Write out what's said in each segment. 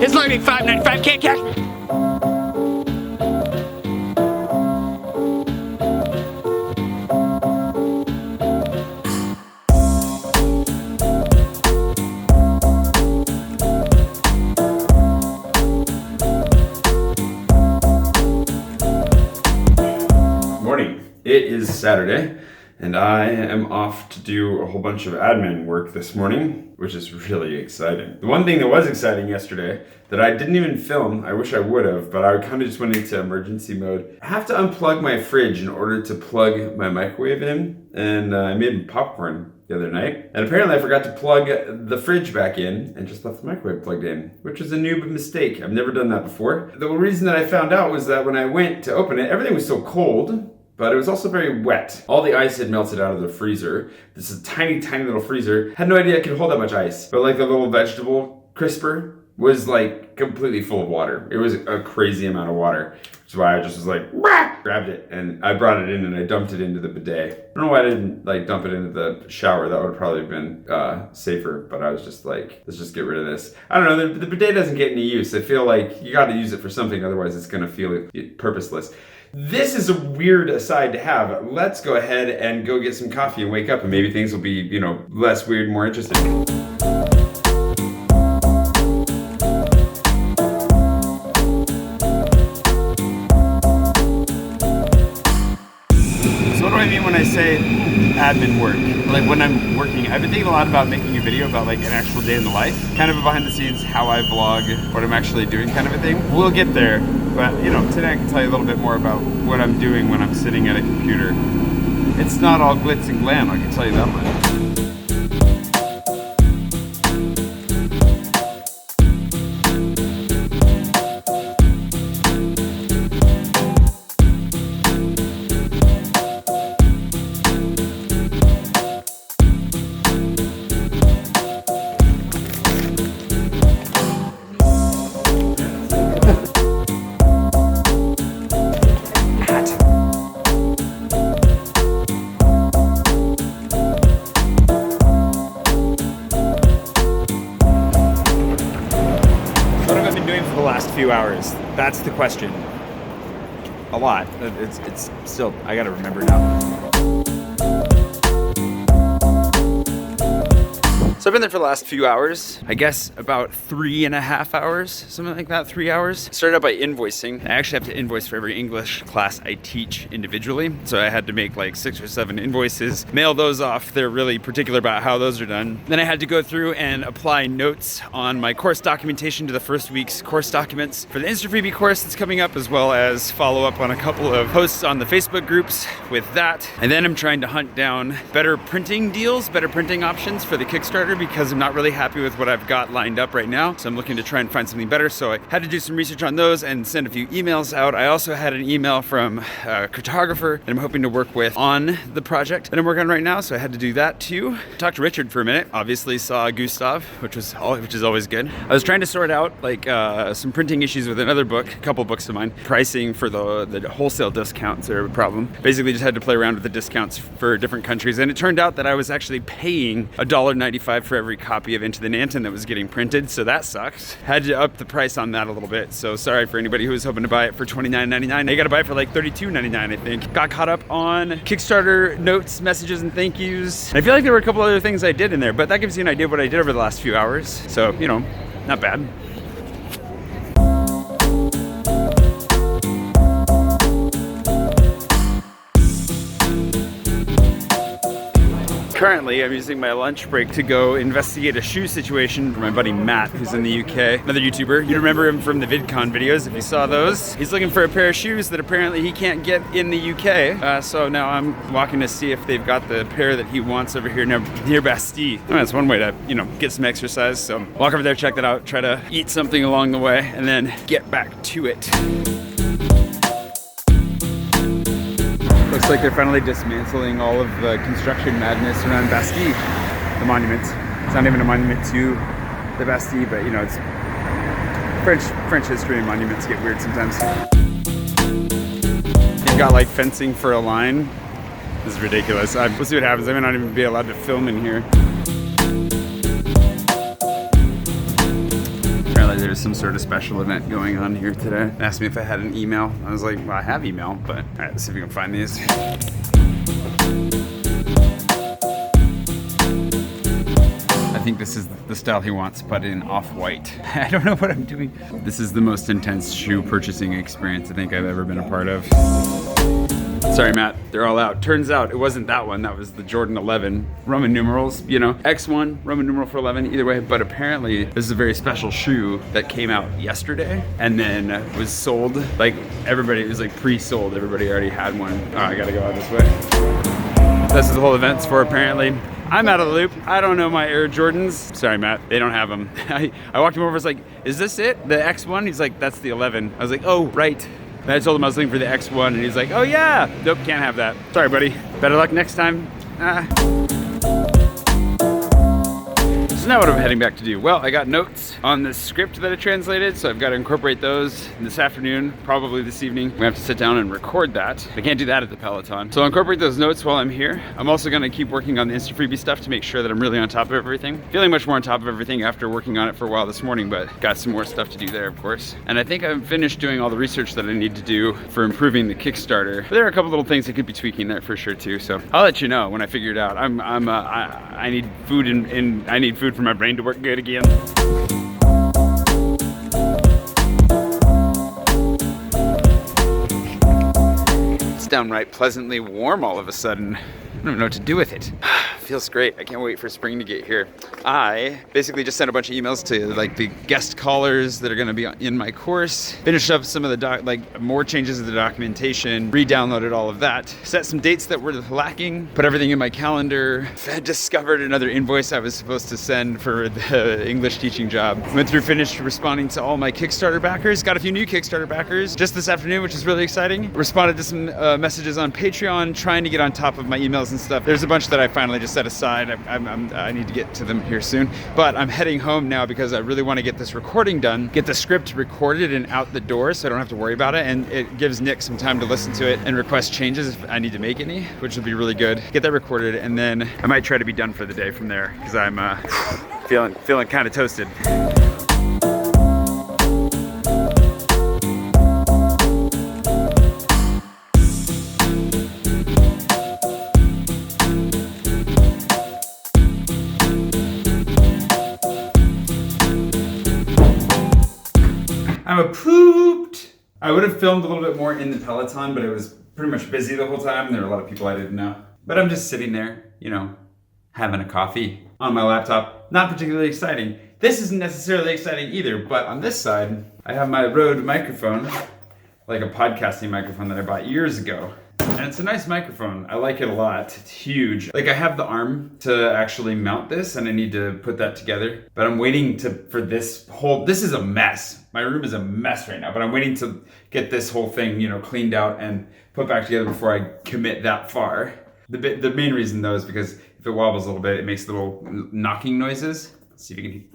It's logging $5.95. Can't cash me. It is Saturday, and I am off to do a whole bunch of admin work this morning, which is really exciting. The one thing that was exciting yesterday that I didn't even film, I wish I would have, but I kind of just went into emergency mode. I have to unplug my fridge in order to plug my microwave in, and I made popcorn the other night, and apparently I forgot to plug the fridge back in and just left the microwave plugged in, which was a noob mistake. I've never done that before. The reason that I found out was that when I went to open it, everything was still cold, but it was also very wet. All the ice had melted out of the freezer. This is a tiny, tiny little freezer. Had no idea it could hold that much ice. But like the little vegetable crisper was like completely full of water. It was a crazy amount of water. Which is why I just was like, rah! Grabbed it and I brought it in and I dumped it into the bidet. I don't know why I didn't like dump it into the shower. That would have probably been safer, but I was just like, let's just get rid of this. I don't know, the bidet doesn't get any use. I feel like you gotta use it for something, otherwise it's gonna feel purposeless. This is a weird aside to have. Let's go ahead and go get some coffee and wake up, and maybe things will be, you know, less weird, more interesting. So what do I mean when I say admin work? Like when I'm working, I've been thinking a lot about making a video about like an actual day in the life, kind of a behind the scenes, how I vlog, what I'm actually doing kind of a thing. We'll get there. But, you know, today I can tell you a little bit more about what I'm doing when I'm sitting at a computer. It's not all glitz and glam, I can tell you that much. Few hours. That's the question. A lot. It's still, I gotta remember now. So I've been there for the last few hours, I guess about 3.5 hours, something like that, 3 hours. Started out by invoicing. I actually have to invoice for every English class I teach individually. So I had to make like 6 or 7 invoices, mail those off. They're really particular about how those are done. Then I had to go through and apply notes on my course documentation to the first week's course documents for the Insta Freebie course that's coming up, as well as follow up on a couple of posts on the Facebook groups with that. And then I'm trying to hunt down better printing deals, better printing options for the Kickstarter, because I'm not really happy with what I've got lined up right now. So I'm looking to try and find something better. So I had to do some research on those and send a few emails out. I also had an email from a cartographer that I'm hoping to work with on the project that I'm working on right now. So I had to do that too. Talked to Richard for a minute. Obviously saw Gustav, which is always good. I was trying to sort out like some printing issues with another book, a couple books of mine. Pricing for the wholesale discounts are a problem. Basically just had to play around with the discounts for different countries. And it turned out that I was actually paying $1.95 for every copy of Into the Nanton that was getting printed, so that sucks. Had to up the price on that a little bit, so sorry for anybody who was hoping to buy it for $29.99. You gotta buy it for like $32.99, I think. Got caught up on Kickstarter notes, messages, and thank yous. And I feel like there were a couple other things I did in there, but that gives you an idea of what I did over the last few hours. So, you know, not bad. Currently, I'm using my lunch break to go investigate a shoe situation for my buddy Matt, who's in the UK, another YouTuber. You remember him from the VidCon videos if you saw those. He's looking for a pair of shoes that apparently he can't get in the UK. So now I'm walking to see if they've got the pair that he wants over here near Bastille. Oh, that's one way to, you know, get some exercise. So walk over there, check that out, try to eat something along the way, and then get back to it. Looks like they're finally dismantling all of the construction madness around Bastille, the monument. It's not even a monument to the Bastille, but you know, it's French history and monuments get weird sometimes. You've got like fencing for a line. This is ridiculous. We'll see what happens. I may not even be allowed to film in here. Apparently there's some sort of special event going on here today. They asked me if I had an email. I was like, well, I have email, but all right, let's see if we can find these. I think this is the style he wants, but in off-white. I don't know what I'm doing. This is the most intense shoe purchasing experience I think I've ever been a part of. Sorry, Matt, they're all out. Turns out it wasn't that one. That was the Jordan 11, Roman numerals, you know, X1, Roman numeral for 11, either way. But apparently this is a very special shoe that came out yesterday and then was sold. Like everybody, it was like pre-sold. Everybody already had one. Oh, I gotta go out this way. This is the whole event's for apparently. I'm out of the loop. I don't know my Air Jordans. Sorry, Matt, they don't have them. I walked him over, I was like, is this it? The X1? He's like, that's the 11. I was like, oh, right. And I told him I was looking for the X1 and he's like, oh yeah. Nope, can't have that. Sorry, buddy. Better luck next time. So now what am I heading back to do? Well, I got notes on the script that I translated, so I've got to incorporate those this afternoon, probably this evening. We have to sit down and record that. I can't do that at the Peloton. So I'll incorporate those notes while I'm here. I'm also gonna keep working on the Insta Freebie stuff to make sure that I'm really on top of everything. Feeling much more on top of everything after working on it for a while this morning, but got some more stuff to do there, of course. And I think I'm finished doing all the research that I need to do for improving the Kickstarter. But there are a couple little things I could be tweaking there for sure too. So I'll let you know when I figure it out. I need food and I need food for my brain to work good again. It's downright pleasantly warm all of a sudden. I don't even know what to do with it. Feels great. I can't wait for spring to get here. I basically just sent a bunch of emails to like the guest callers that are going to be in my course. Finished up some of the more changes of the documentation. Re-downloaded all of that. Set some dates that were lacking. Put everything in my calendar. I discovered another invoice I was supposed to send for the English teaching job. Went through, finished responding to all my Kickstarter backers. Got a few new Kickstarter backers just this afternoon, which is really exciting. Responded to some messages on Patreon, trying to get on top of my emails and stuff. There's a bunch that I finally just set aside. I need to get to them here soon. But I'm heading home now because I really want to get this recording done, get the script recorded and out the door so I don't have to worry about it. And it gives Nick some time to listen to it and request changes if I need to make any, which would be really good. Get that recorded and then I might try to be done for the day from there because I'm feeling kind of toasted. I'm pooped. I would have filmed a little bit more in the Peloton, but it was pretty much busy the whole time. There were a lot of people I didn't know. But I'm just sitting there, you know, having a coffee on my laptop. Not particularly exciting. This isn't necessarily exciting either, but on this side, I have my Rode microphone, like a podcasting microphone that I bought years ago. And it's a nice microphone. I like it a lot. It's huge. Like I have the arm to actually mount this and I need to put that together. But I'm waiting for this is a mess. My room is a mess right now, but I'm waiting to get this whole thing, you know, cleaned out and put back together before I commit that far. The main reason though is because if it wobbles a little bit, it makes little knocking noises. Let's see if you can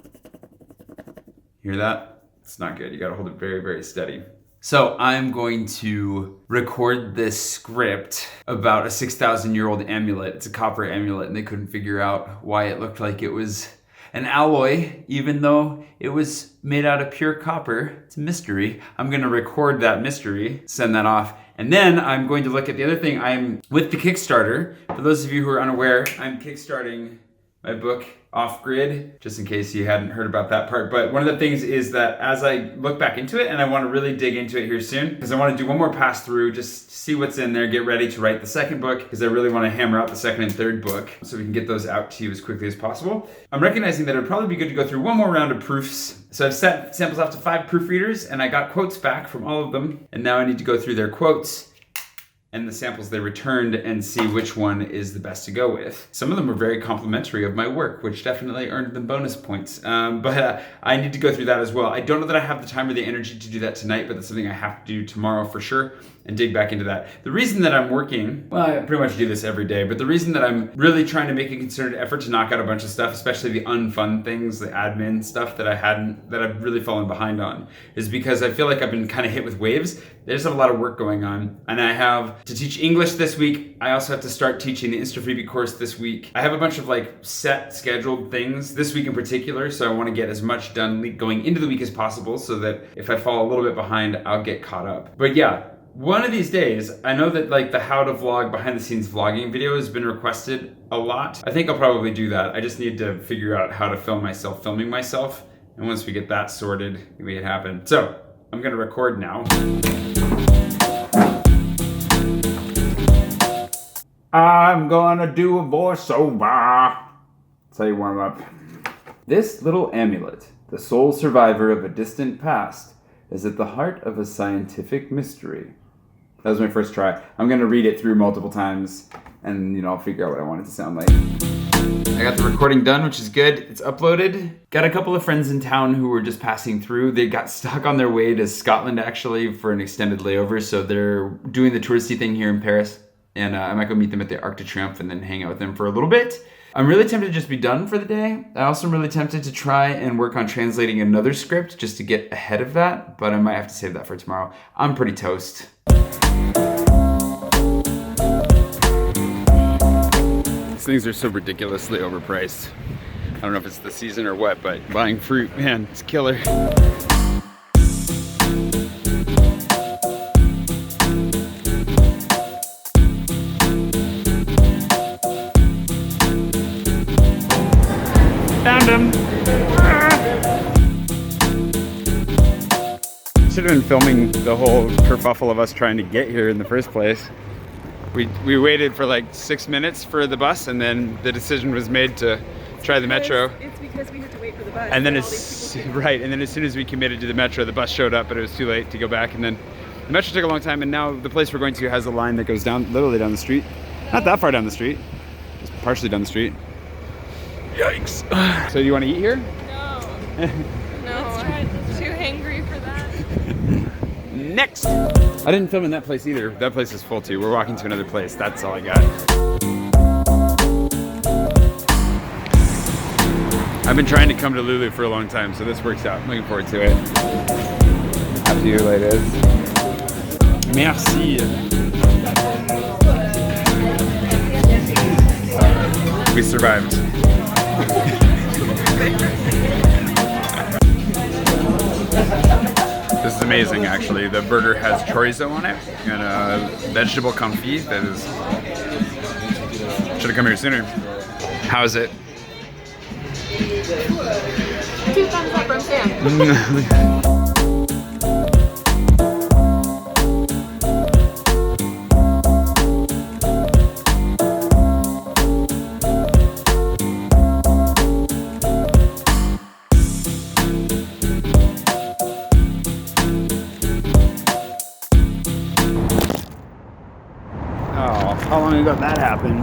hear that. It's not good. You gotta hold it very, very steady. So I'm going to record this script about a 6,000-year-old amulet. It's a copper amulet and they couldn't figure out why it looked like it was an alloy, even though it was made out of pure copper. It's a mystery. I'm gonna record that mystery, send that off, and then I'm going to look at the other thing. I'm with the Kickstarter. For those of you who are unaware, I'm kickstarting my book Off Grid, just in case you hadn't heard about that part. But one of the things is that as I look back into it, and I want to really dig into it here soon, because I want to do one more pass through, just see what's in there, get ready to write the second book, because I really want to hammer out the second and third book so we can get those out to you as quickly as possible. I'm recognizing that it would probably be good to go through one more round of proofs. So I've sent samples off to 5 proofreaders, and I got quotes back from all of them, and now I need to go through their quotes and the samples they returned and see which one is the best to go with. Some of them were very complimentary of my work, which definitely earned them bonus points. But I need to go through that as well. I don't know that I have the time or the energy to do that tonight, but that's something I have to do tomorrow for sure. and dig back into that. The reason that I'm working, well, I pretty much do this every day, but the reason that I'm really trying to make a concerted effort to knock out a bunch of stuff, especially the unfun things, the admin stuff that I've really fallen behind on, is because I feel like I've been kind of hit with waves. I just have a lot of work going on, and I have to teach English this week. I also have to start teaching the Insta-Freebie course this week. I have a bunch of like set scheduled things this week in particular, so I want to get as much done going into the week as possible so that if I fall a little bit behind, I'll get caught up. But yeah, one of these days, I know that like the how to vlog behind the scenes vlogging video has been requested a lot. I think I'll probably do that. I just need to figure out how to film myself filming myself. And once we get that sorted, we make it happen. So I'm gonna record now. I'm gonna do a voiceover. That's how you warm up. This little amulet, the sole survivor of a distant past, is at the heart of a scientific mystery. That was my first try. I'm gonna read it through multiple times and I'll figure out what I want it to sound like. I got the recording done, which is good. It's uploaded. Got a couple of friends in town who were just passing through. They got stuck on their way to Scotland actually for an extended layover, so they're doing the touristy thing here in Paris. And I might go meet them at the Arc de Triomphe and then hang out with them for a little bit. I'm really tempted to just be done for the day. I also am really tempted to try and work on translating another script just to get ahead of that, but I might have to save that for tomorrow. I'm pretty toast. These things are so ridiculously overpriced. I don't know if it's the season or what, but buying fruit, man, it's killer. Found him! Should have been filming the whole kerfuffle of us trying to get here in the first place. We waited for like 6 minutes for the bus, and then the decision was made to try the metro. It's because we had to wait for the bus. And then as soon as we committed to the metro, the bus showed up, but it was too late to go back. And then the metro took a long time, and now the place we're going to has a line that goes down, literally down the street. Not that far down the street, just partially down the street. Yikes. So do you want to eat here? No. I'm too hangry for that. Next! I didn't film in that place either. That place is full too. We're walking to another place. That's all I got. I've been trying to come to Lulu for a long time, so this works out. I'm looking forward to it. Up to you, ladies. Merci. We survived. This is amazing, actually. The burger has chorizo on it and a vegetable confit that is... Should have come here sooner. How is it? 2 thumbs up from Sam. Oh, how long ago did that happen?